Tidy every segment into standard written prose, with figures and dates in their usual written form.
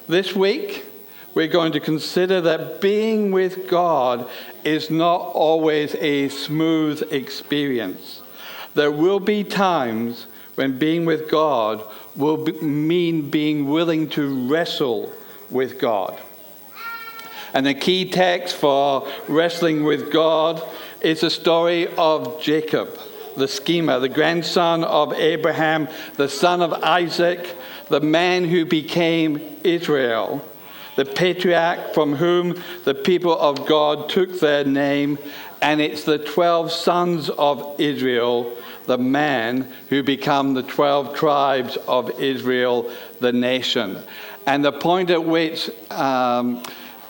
This week, we're going to consider that being with God is not always a smooth experience. There will be times when being with God will mean being willing to wrestle with God. And the key text for wrestling with God is the story of Jacob, the schemer, the grandson of Abraham, the son of Isaac, the man who became Israel, the patriarch from whom the people of God took their name, and it's the 12 sons of Israel, the man who become the 12 tribes of Israel, the nation. And the point at which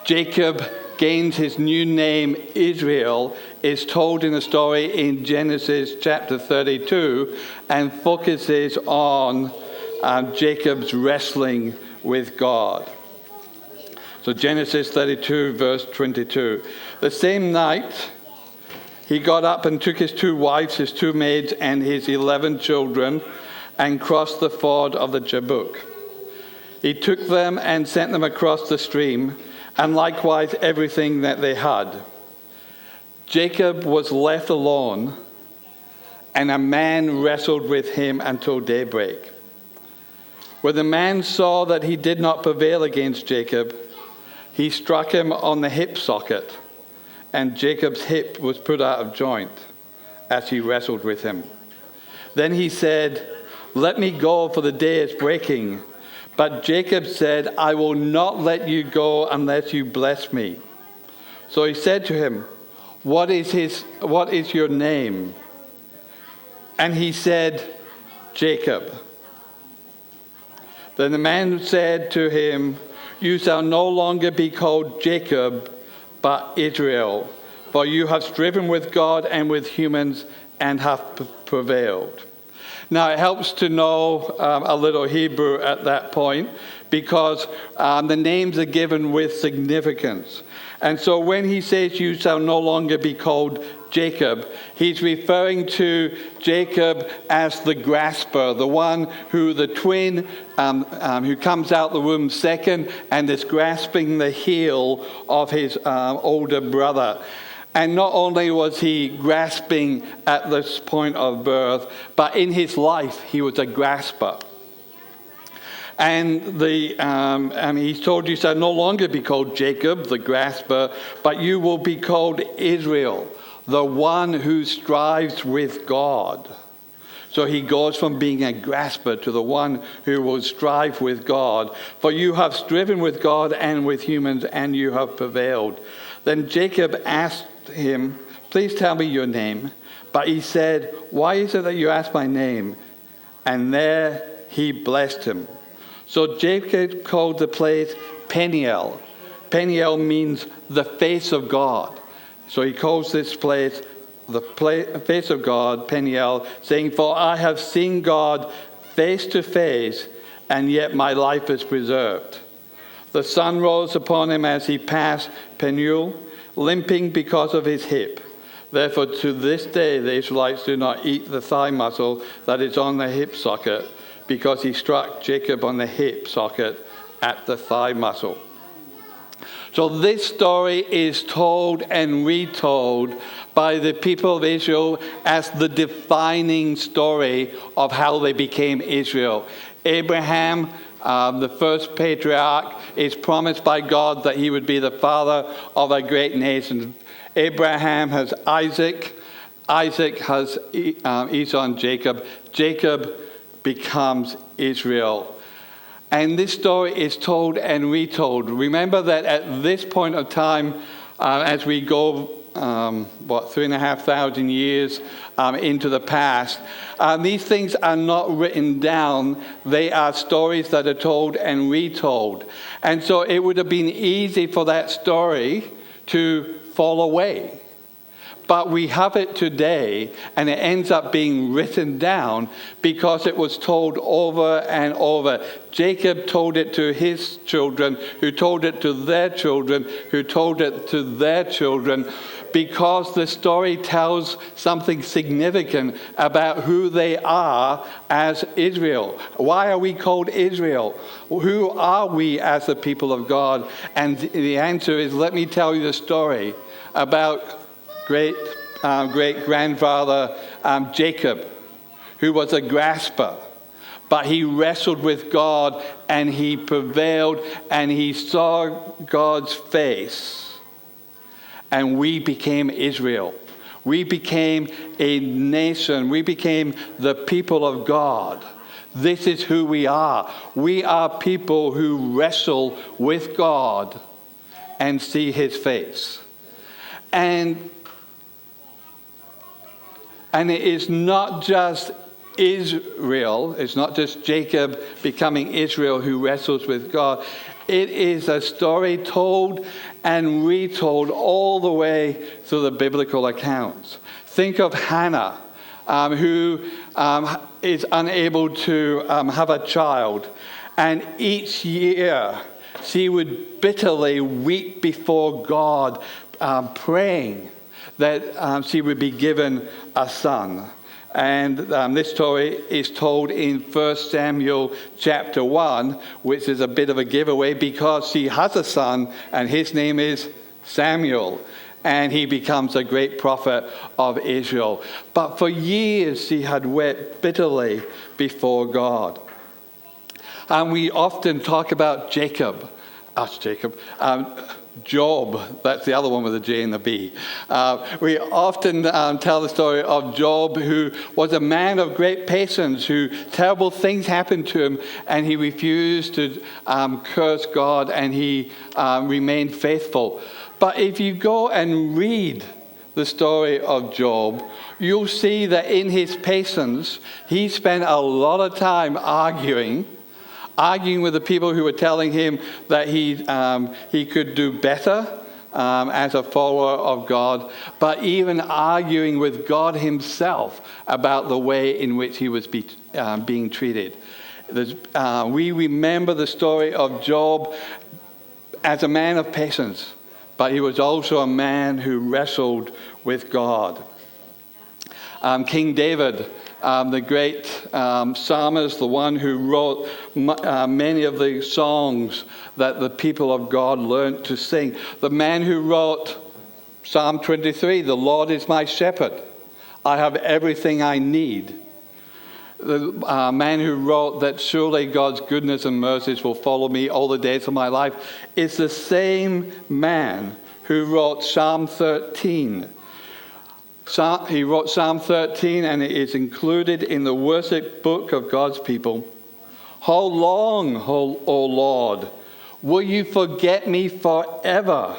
Jacob gains his new name, Israel, is told in the story in Genesis chapter 32 and focuses on Jacob's wrestling with God. So Genesis 32, verse 22. The same night, he got up and took his 2 wives, his 2 maids, and his 11 children, and crossed the ford of the Jabbok. He took them and sent them across the stream, and likewise everything that they had. Jacob was left alone, and a man wrestled with him until daybreak. When the man saw that he did not prevail against Jacob, he struck him on the hip socket, and Jacob's hip was put out of joint as he wrestled with him. Then he said, "Let me go, for the day is breaking." But Jacob said, "I will not let you go unless you bless me." So he said to him, What is your name?" And he said, "Jacob." Then the man said to him, "You shall no longer be called Jacob, but Israel, for you have striven with God and with humans and have prevailed." Now, it helps to know a little Hebrew at that point, because the names are given with significance. And so when he says, "You shall no longer be called Jacob," he's referring to Jacob as the grasper, the one who, the twin who comes out the womb second and is grasping the heel of his older brother. And not only was he grasping at this point of birth, but in his life he was a grasper. And he's told, "You shall no longer be called Jacob, the grasper, but you will be called Israel, the one who strives with God." So he goes from being a grasper to the one who will strive with God. "For you have striven with God and with humans, and you have prevailed." Then Jacob asked him, "Please tell me your name." But he said, "Why is it that you ask my name?" And there he blessed him. So Jacob called the place Peniel. Peniel means the face of God. So he calls this place the face of God, Peniel, saying, "For I have seen God face to face, and yet my life is preserved." The sun rose upon him as he passed Peniel, limping because of his hip. Therefore, to this day, the Israelites do not eat the thigh muscle that is on the hip socket, because he struck Jacob on the hip socket at the thigh muscle. So this story is told and retold by the people of Israel as the defining story of how they became Israel. Abraham, the first patriarch, is promised by God that he would be the father of a great nation. Abraham has Isaac. Isaac has Esau and Jacob. Jacob becomes Israel. And this story is told and retold. Remember that at this point of time, as we go, 3,500 years into the past, these things are not written down. They are stories that are told and retold. And so it would have been easy for that story to fall away. But we have it today, and it ends up being written down because it was told over and over. Jacob told it to his children, who told it to their children, who told it to their children, because the story tells something significant about who they are as Israel. Why are we called Israel? Who are we as the people of God? And the answer is, let me tell you the story about great-grandfather Jacob, who was a grasper. But he wrestled with God, and he prevailed, and he saw God's face. And we became Israel. We became a nation. We became the people of God. This is who we are. We are people who wrestle with God and see his face. And it is not just Israel, it's not just Jacob becoming Israel who wrestles with God. It is a story told and retold all the way through the biblical accounts. Think of Hannah, who is unable to have a child. And each year she would bitterly weep before God, praying that she would be given a son. And this story is told in 1 Samuel chapter 1, which is a bit of a giveaway because she has a son and his name is Samuel. And he becomes a great prophet of Israel. But for years she had wept bitterly before God. And we often talk about Job. That's the other one with the J and the B. We often tell the story of Job, who was a man of great patience, who terrible things happened to him, and he refused to curse God, and he remained faithful. But if you go and read the story of Job, you'll see that in his patience, he spent a lot of time arguing with the people who were telling him that he could do better as a follower of God, but even arguing with God himself about the way in which he was being treated. We remember the story of Job as a man of patience, but he was also a man who wrestled with God. King David, the great psalmist, the one who wrote many of the songs that the people of God learned to sing. The man who wrote Psalm 23, "The Lord is my shepherd. I have everything I need." The man who wrote that surely God's goodness and mercies will follow me all the days of my life is the same man who wrote Psalm 13. He wrote Psalm 13, and it is included in the worship book of God's people. "How long, O Lord, will you forget me forever?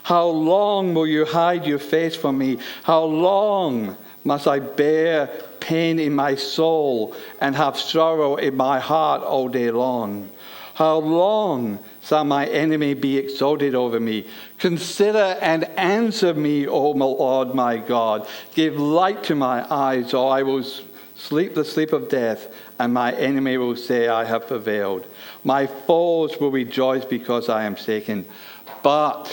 How long will you hide your face from me? How long must I bear pain in my soul and have sorrow in my heart all day long? How long shall my enemy be exalted over me? Consider and answer me, O Lord my God. Give light to my eyes, or I will sleep the sleep of death, and my enemy will say, I have prevailed. My foes will rejoice because I am shaken. But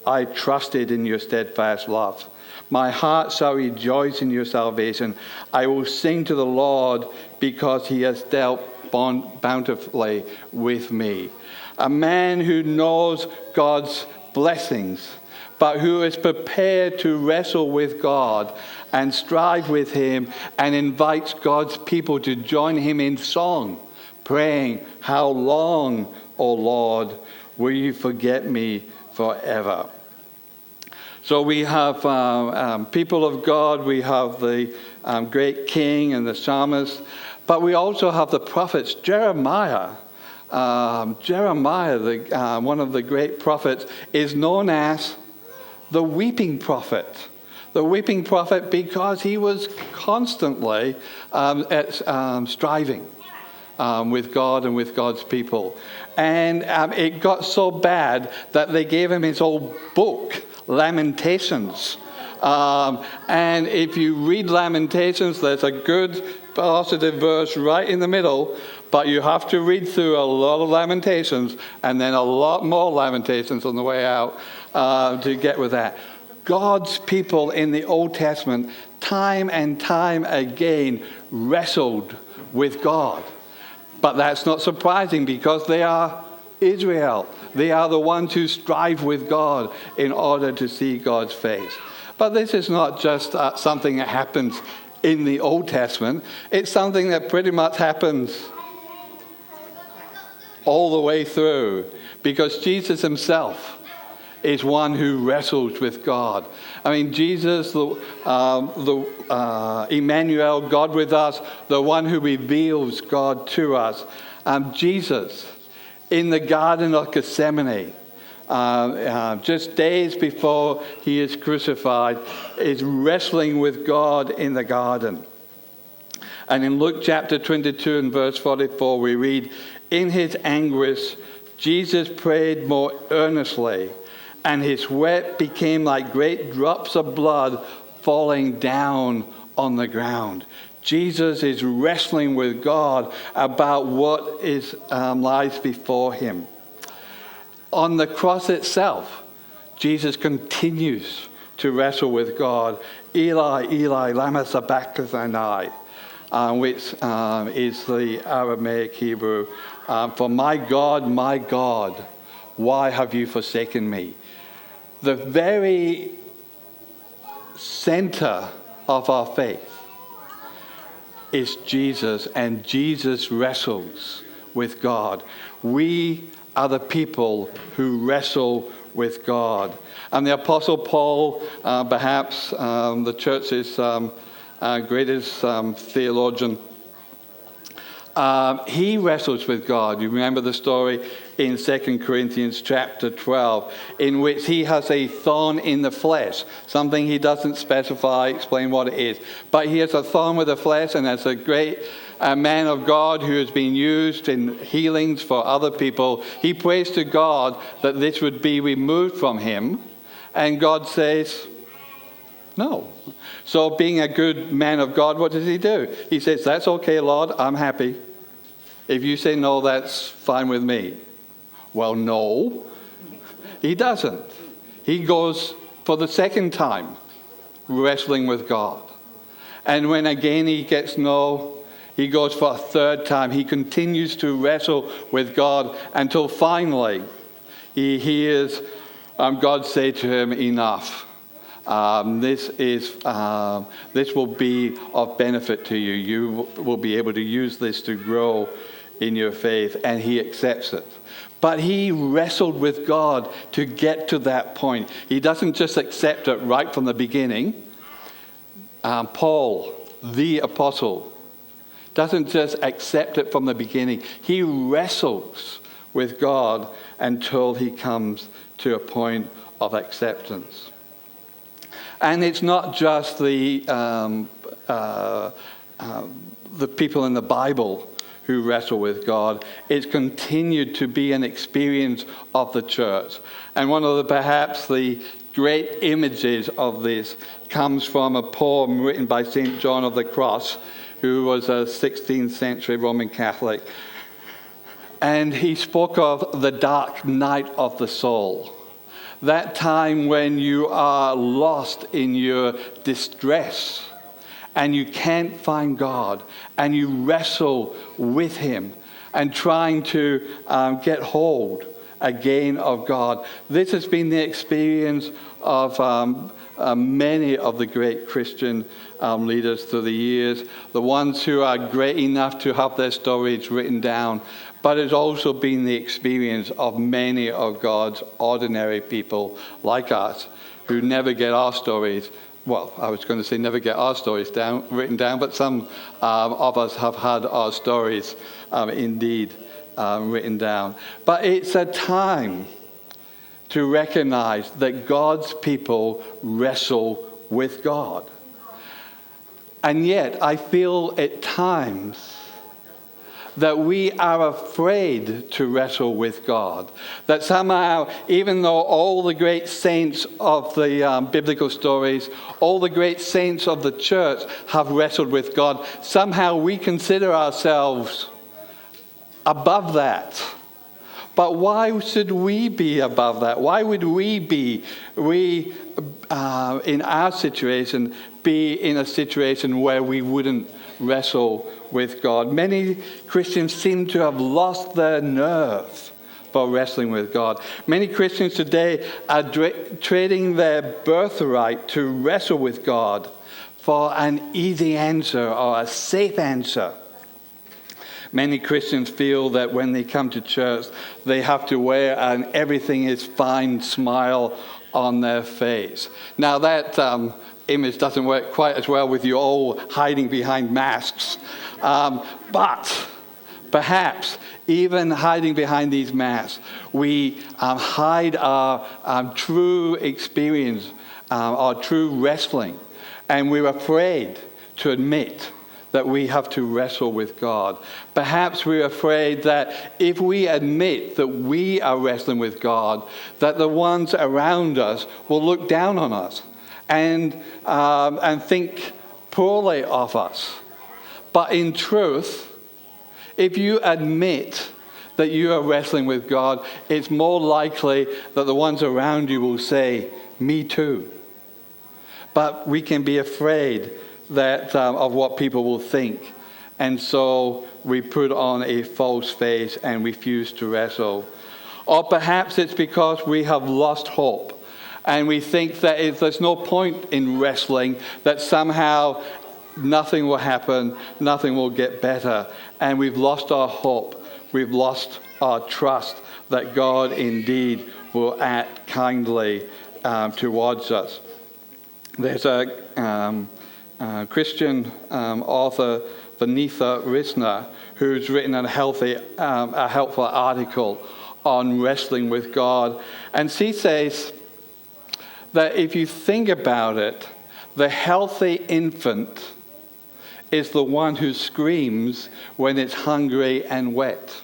I trusted in your steadfast love. My heart shall rejoice in your salvation. I will sing to the Lord because he has dealt bountifully with me." A man who knows God's blessings, but who is prepared to wrestle with God and strive with him, and invites God's people to join him in song, praying, "How long, O Lord, will you forget me forever?" So we have people of God, we have the great king and the psalmist, but we also have the prophets. Jeremiah, one of the great prophets, is known as the weeping prophet. The weeping prophet because he was constantly striving with God and with God's people. And it got so bad that they gave him his old book, Lamentations, And if you read Lamentations, there's a good positive verse right in the middle, but you have to read through a lot of Lamentations and then a lot more Lamentations on the way out to get with that. God's people in the Old Testament, time and time again, wrestled with God. But that's not surprising because they are Israel. They are the ones who strive with God in order to see God's face. But this is not just something that happens in the Old Testament. It's something that pretty much happens all the way through, because Jesus himself is one who wrestles with God. I mean, Jesus, the Emmanuel, God with us, the one who reveals God to us. Jesus, in the Garden of Gethsemane, just days before he is crucified, is wrestling with God in the garden. And in Luke chapter 22 and verse 44, we read, "In his anguish, Jesus prayed more earnestly, and his sweat became like great drops of blood falling down on the ground." Jesus is wrestling with God about what lies before him. On the cross itself, Jesus continues to wrestle with God. "Eli, Eli, lama sabachthani," which is the Aramaic Hebrew, for my God, why have you forsaken me?" The very center of our faith is Jesus, and Jesus wrestles with God. We are the people who wrestle with God. And the Apostle Paul, perhaps the church's greatest theologian, he wrestles with God. You remember the story in 2 Corinthians chapter 12, in which he has a thorn in the flesh, something he doesn't explain what it is. But he has a thorn with the flesh, and as a great man of God who has been used in healings for other people, he prays to God that this would be removed from him, and God says, no. So being a good man of God, what does he do? He says, "That's okay, Lord, I'm happy. If you say no, that's fine with me." Well, no, he doesn't. He goes for the second time wrestling with God. And when again he gets no, he goes for a third time. He continues to wrestle with God until finally he hears God say to him, "Enough. This will be of benefit to you. You will be able to use this to grow in your faith." And he accepts it. But he wrestled with God to get to that point. He doesn't just accept it right from the beginning. Paul, the apostle, doesn't just accept it from the beginning. He wrestles with God until he comes to a point of acceptance. And it's not just the people in the Bible who wrestle with God. It's continued to be an experience of the church. And one of perhaps the great images of this comes from a poem written by St. John of the Cross, who was a 16th century Roman Catholic. And he spoke of the dark night of the soul. That time when you are lost in your distress and you can't find God, and you wrestle with him and trying to get hold again of God. This has been the experience of many of the great Christian leaders through the years, the ones who are great enough to have their stories written down. But it's also been the experience of many of God's ordinary people like us who never get our stories. Well, I was going to say never get our stories written down, but some of us have had our stories indeed written down. But it's a time to recognize that God's people wrestle with God. And yet, I feel at times that we are afraid to wrestle with God. That somehow, even though all the great saints of the biblical stories, all the great saints of the church have wrestled with God, somehow we consider ourselves above that. But why should we be above that? Why would we in our situation, be in a situation where we wouldn't wrestle with God? Many Christians seem to have lost their nerve for wrestling with God. Many Christians today are trading their birthright to wrestle with God for an easy answer or a safe answer. Many Christians feel that when they come to church, they have to wear an everything is fine smile on their face. Now that image doesn't work quite as well with you all hiding behind masks. But perhaps even hiding behind these masks, we hide our true experience, our true wrestling. And we're afraid to admit that we have to wrestle with God. Perhaps we're afraid that if we admit that we are wrestling with God, that the ones around us will look down on us and think poorly of us. But in truth, if you admit that you are wrestling with God, it's more likely that the ones around you will say, "Me too." But we can be afraid that of what people will think. And so we put on a false face and refuse to wrestle. Or perhaps it's because we have lost hope. And we think that if there's no point in wrestling, that somehow nothing will happen, nothing will get better. And we've lost our hope. We've lost our trust that God indeed will act kindly towards us. There's a Christian author, Vanitha Risner, who's written a helpful article on wrestling with God. And she says that if you think about it, the healthy infant is the one who screams when it's hungry and wet.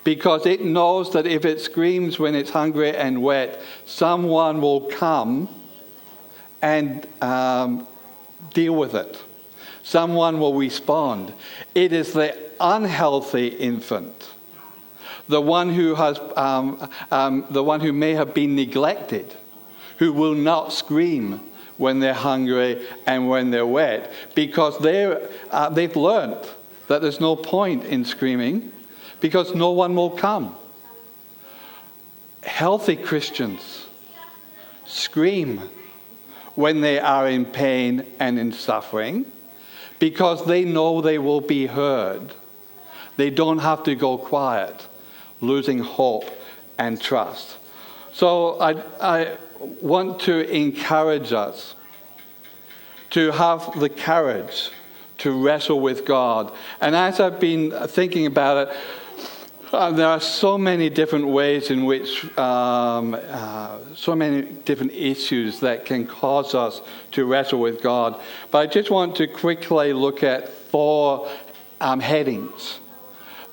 Because it knows that if it screams when it's hungry and wet, someone will come and deal with it. Someone will respond. It is the unhealthy infant, the one who may have been neglected, who will not scream when they're hungry and when they're wet, because they've learned that there's no point in screaming because no one will come. Healthy Christians scream when they are in pain and in suffering, because they know they will be heard. They don't have to go quiet, losing hope and trust. So I want to encourage us to have the courage to wrestle with God. And as I've been thinking about it, there are so many different ways in which, so many different issues that can cause us to wrestle with God. But I just want to quickly look at 4 headings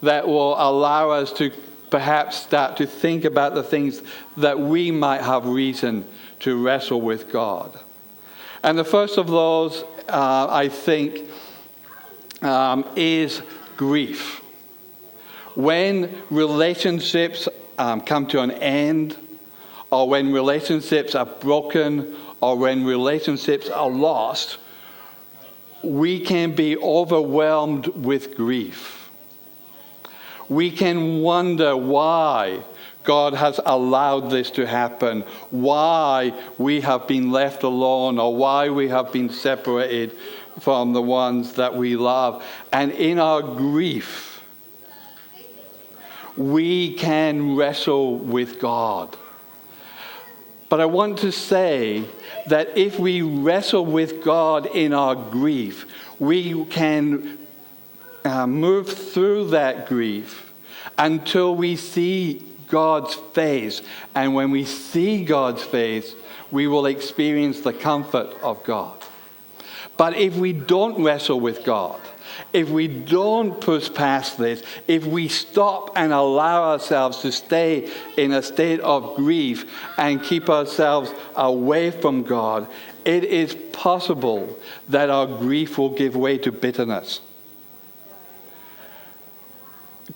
that will allow us to perhaps start to think about the things that we might have reason to wrestle with God. And the first of those, I think, is grief. When relationships come to an end, or when relationships are broken, or when relationships are lost, we can be overwhelmed with grief. We can wonder why God has allowed this to happen, why we have been left alone, or why we have been separated from the ones that we love. And in our grief, we can wrestle with God. But I want to say that if we wrestle with God in our grief, we can move through that grief until we see God's face. And when we see God's face, we will experience the comfort of God. But if we don't wrestle with God, if we don't push past this, if we stop and allow ourselves to stay in a state of grief and keep ourselves away from God, it is possible that our grief will give way to bitterness.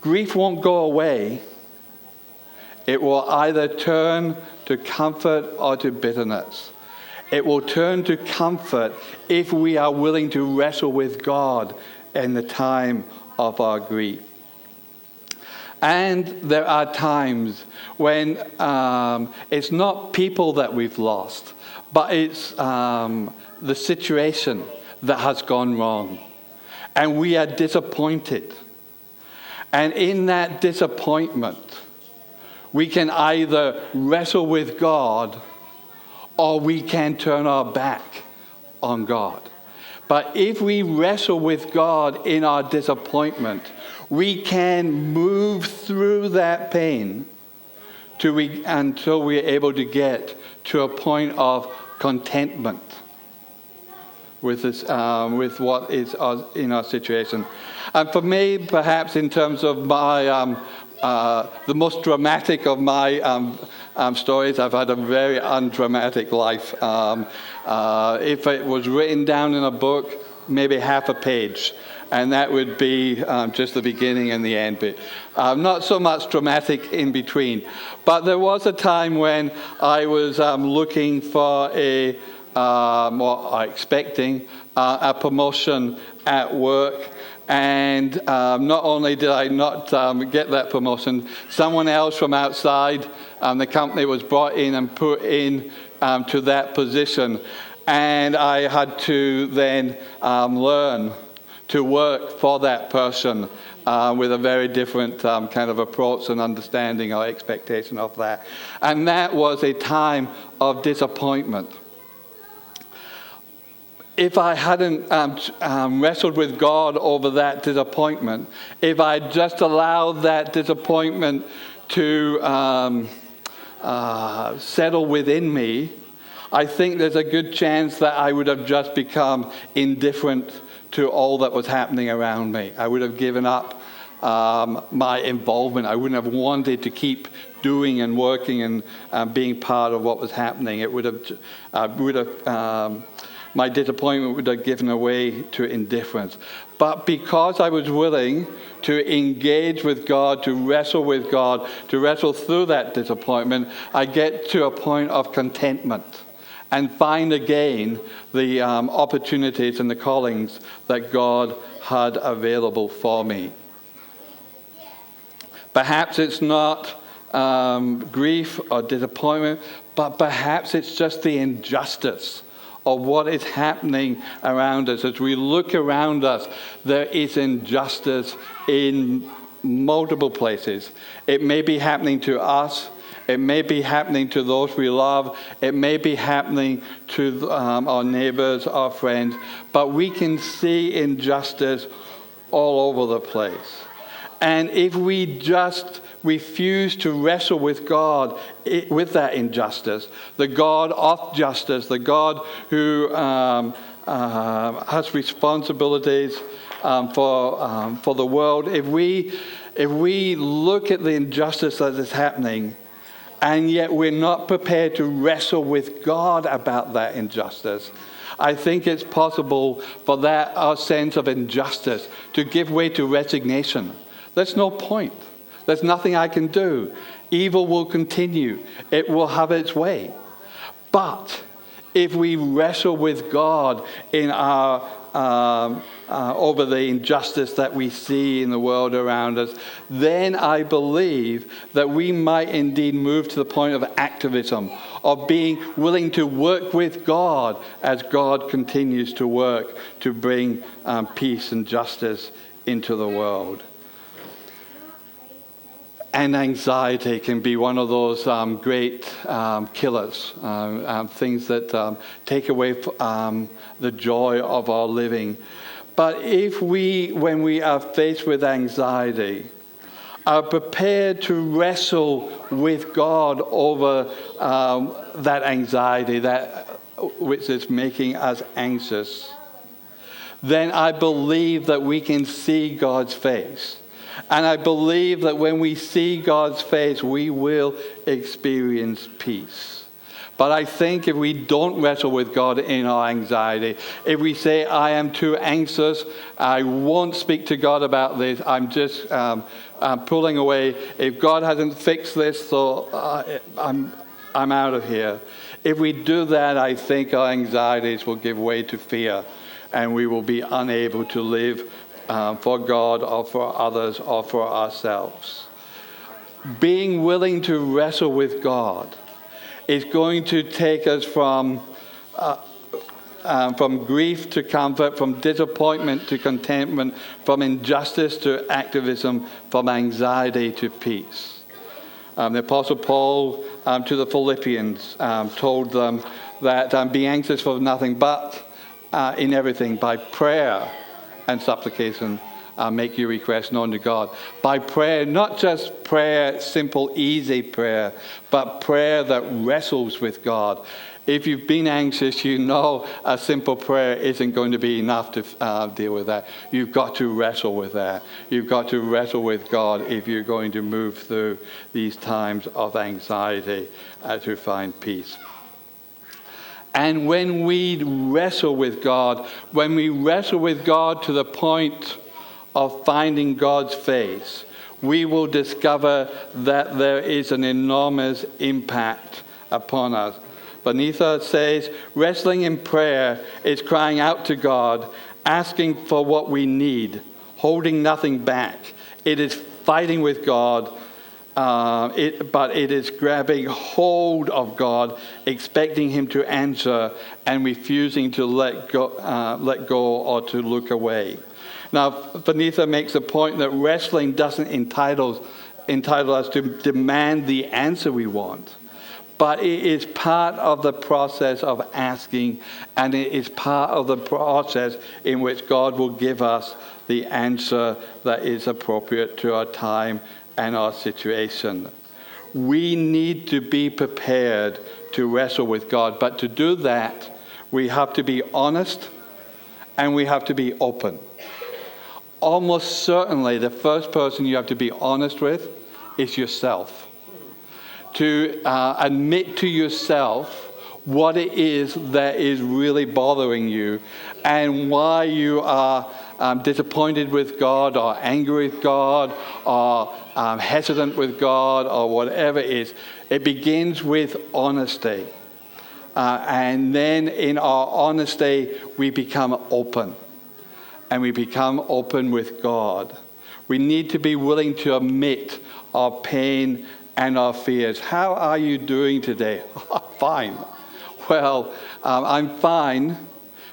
Grief won't go away. It will either turn to comfort or to bitterness. It will turn to comfort if we are willing to wrestle with God in the time of our grief. And there are times when it's not people that we've lost, but it's the situation that has gone wrong. And we are disappointed. And in that disappointment, we can either wrestle with God or we can turn our back on God. But if we wrestle with God in our disappointment, we can move through that pain until we're able to get to a point of contentment with what is in our situation. And for me, perhaps in terms of my the most dramatic of my stories, I've had a very undramatic life. If it was written down in a book, maybe half a page, and that would be just the beginning and the end bit. Not so much dramatic in between. But there was a time when I was looking for expecting a promotion at work. And not only did I not get that promotion, someone else from outside the company was brought in and put in to that position. And I had to then learn to work for that person with a very different kind of approach and understanding or expectation of that. And that was a time of disappointment. If I hadn't wrestled with God over that disappointment, if I just allowed that disappointment to settle within me, I think there's a good chance that I would have just become indifferent to all that was happening around me. I would have given up my involvement. I wouldn't have wanted to keep doing and working and being part of what was happening. It would have my disappointment would have given way to indifference. But because I was willing to engage with God, to wrestle with God, to wrestle through that disappointment, I get to a point of contentment and find again the opportunities and the callings that God had available for me. Perhaps it's not grief or disappointment, but perhaps it's just the injustice of what is happening around us. As we look around us, there is injustice in multiple places. It may be happening to us. It may be happening to those we love. It may be happening to our neighbors, our friends. But we can see injustice all over the place. And if we just refuse to wrestle with God with that injustice, the God of justice, the God who has responsibilities for the world, if we look at the injustice that is happening, and yet we're not prepared to wrestle with God about that injustice, I think it's possible for that our sense of injustice to give way to resignation. There's no point. There's nothing I can do. Evil will continue. It will have its way. But if we wrestle with God in our over the injustice that we see in the world around us, then I believe that we might indeed move to the point of activism, of being willing to work with God as God continues to work to bring peace and justice into the world. And anxiety can be one of those great killers, things that take away the joy of our living. But if when we are faced with anxiety, are prepared to wrestle with God over that anxiety, that which is making us anxious, then I believe that we can see God's face. And I believe that when we see God's face, we will experience peace. But I think if we don't wrestle with God in our anxiety, if we say, I am too anxious, I won't speak to God about this, I'm just pulling away. If God hasn't fixed this, so I'm out of here. If we do that, I think our anxieties will give way to fear, and we will be unable to live for God or for others or for ourselves. Being willing to wrestle with God is going to take us from grief to comfort, from disappointment to contentment, from injustice to activism, from anxiety to peace. The Apostle Paul to the Philippians told them that be anxious for nothing, but in everything by prayer and supplication make your requests known to God. By prayer, not just prayer, simple, easy prayer, but prayer that wrestles with God. If you've been anxious, you know a simple prayer isn't going to be enough to deal with that. You've got to wrestle with that. You've got to wrestle with God if you're going to move through these times of anxiety to find peace. And when we wrestle with God, when we wrestle with God to the point of finding God's face, we will discover that there is an enormous impact upon us. Benitha says, wrestling in prayer is crying out to God, asking for what we need, holding nothing back. It is fighting with God, but it is grabbing hold of God, expecting him to answer, and refusing to let go or to look away. Now, Benitha makes a point that wrestling doesn't entitle us to demand the answer we want, but it is part of the process of asking, and it is part of the process in which God will give us the answer that is appropriate to our time and our situation. We need to be prepared to wrestle with God, but to do that, we have to be honest and we have to be open. Almost certainly, the first person you have to be honest with is yourself. To admit to yourself what it is that is really bothering you and why you are disappointed with God or angry with God or hesitant with God or whatever it is. It begins with honesty. And then in our honesty, we become open. And we become open with God. We need to be willing to admit our pain and our fears. How are you doing today? Fine. Well, I'm fine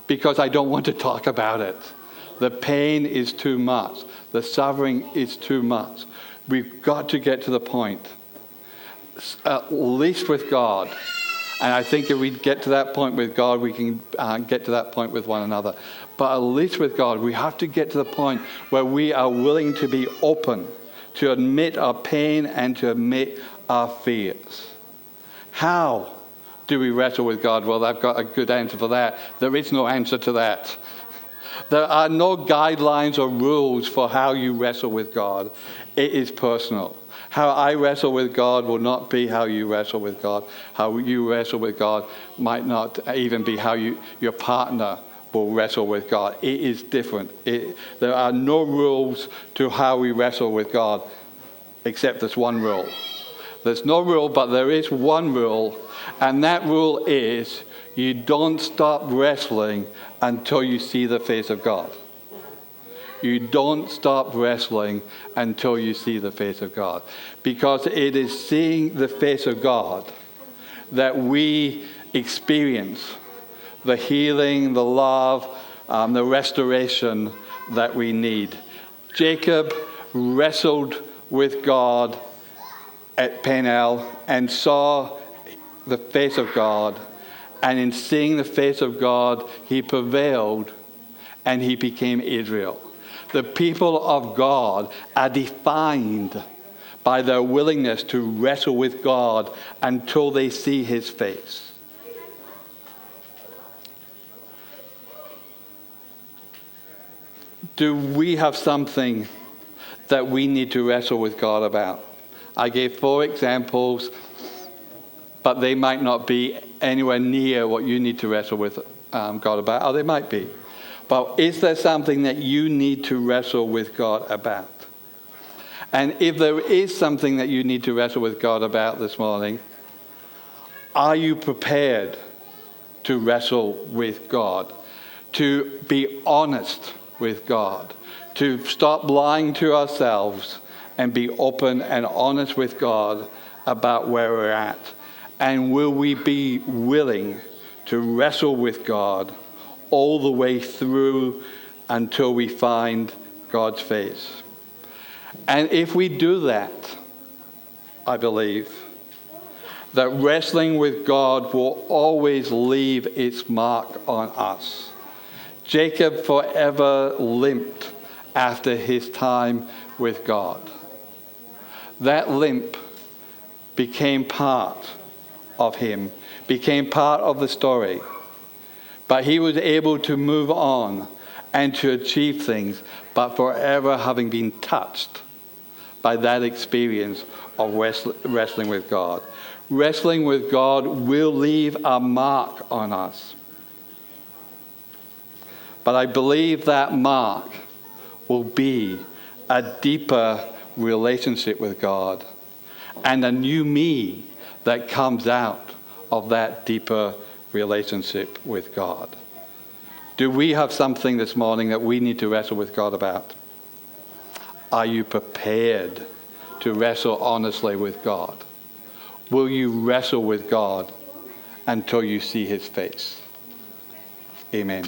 because I don't want to talk about it. The pain is too much. The suffering is too much. We've got to get to the point, at least with God. And I think if we get to that point with God, we can get to that point with one another. But at least with God, we have to get to the point where we are willing to be open, to admit our pain and to admit our fears. How do we wrestle with God? Well, I've got a good answer for that. There is no answer to that. There are no guidelines or rules for how you wrestle with God. It is personal. How I wrestle with God will not be how you wrestle with God. How you wrestle with God might not even be how your partner will wrestle with God. It is different. There are no rules to how we wrestle with God, except there's one rule. There's no rule, but there is one rule, and that rule is you don't stop wrestling until you see the face of God. You don't stop wrestling until you see the face of God. Because it is seeing the face of God that we experience the healing, the love, the restoration that we need. Jacob wrestled with God at Peniel and saw the face of God. And in seeing the face of God, he prevailed and he became Israel. The people of God are defined by their willingness to wrestle with God until they see his face. Do we have something that we need to wrestle with God about? I gave 4 examples, but they might not be anywhere near what you need to wrestle with God about, or they might be. But is there something that you need to wrestle with God about? And if there is something that you need to wrestle with God about this morning, are you prepared to wrestle with God? To be honest with God? To stop lying to ourselves and be open and honest with God about where we're at? And will we be willing to wrestle with God all the way through until we find God's face? And if we do that, I believe that wrestling with God will always leave its mark on us. Jacob forever limped after his time with God. That limp became part of him, became part of the story. But he was able to move on and to achieve things, but forever having been touched by that experience of wrestling with God. Wrestling with God will leave a mark on us. But I believe that mark will be a deeper relationship with God and a new me that comes out of that deeper relationship with God. Do we have something this morning that we need to wrestle with God about? Are you prepared to wrestle honestly with God? Will you wrestle with God until you see his face? Amen.